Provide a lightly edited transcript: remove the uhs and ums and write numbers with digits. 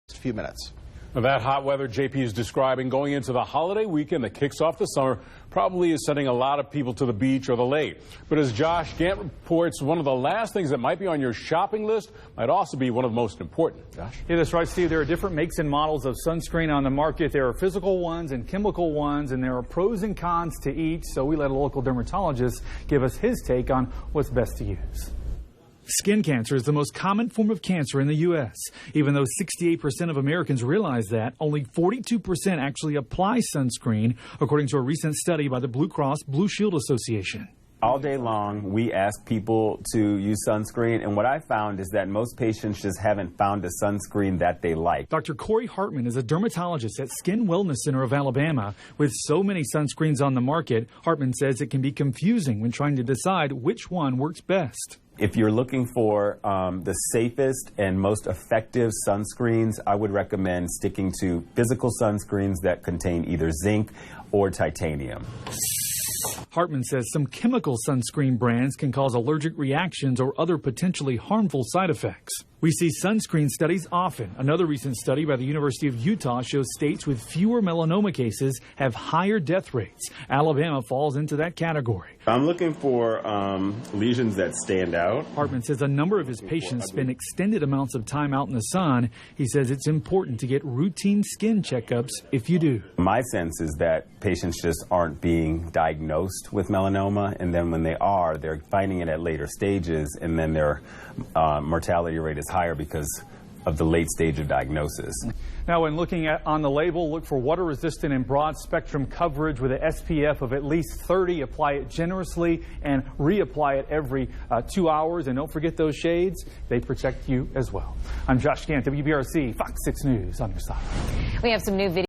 Few minutes. Now, that hot weather JP is describing going into the holiday weekend that kicks off the summer probably is sending a lot of people to the beach or the lake. But as Josh Gant reports, one of the last things that might be on your shopping list might also be one of the most important. Josh? Yeah, that's right, Steve. There are different makes and models of sunscreen on the market. There are physical ones and chemical ones, and there are pros and cons to each. So we let a local dermatologist give us his take on what's best to use. Skin cancer is the most common form of cancer in the U.S. Even though 68% of Americans realize that, only 42% actually apply sunscreen, according to a recent study by the Blue Cross Blue Shield Association. All day long, we ask people to use sunscreen, and what I found is that most patients just haven't found a sunscreen that they like. Dr. Corey Hartman is a dermatologist at Skin Wellness Center of Alabama. With so many sunscreens on the market, Hartman says it can be confusing when trying to decide which one works best. If you're looking for the safest and most effective sunscreens, I would recommend sticking to physical sunscreens that contain either zinc or titanium. Hartman says some chemical sunscreen brands can cause allergic reactions or other potentially harmful side effects. We see sunscreen studies often. Another recent study by the University of Utah shows states with fewer melanoma cases have higher death rates. Alabama falls into that category. I'm looking for lesions that stand out. Hartman says a number of his patients spend extended amounts of time out in the sun. He says it's important to get routine skin checkups if you do. My sense is that patients just aren't being diagnosed with melanoma, and then when they are, they're finding it at later stages, and then their mortality rate is higher because of the late stage of diagnosis. Now, when looking on the label, look for water resistant and broad spectrum coverage with an SPF of at least 30. Apply it generously and reapply it every 2 hours. And don't forget those shades. They protect you as well. I'm Josh Gant, WBRC, Fox 6 News on your side. We have some new video.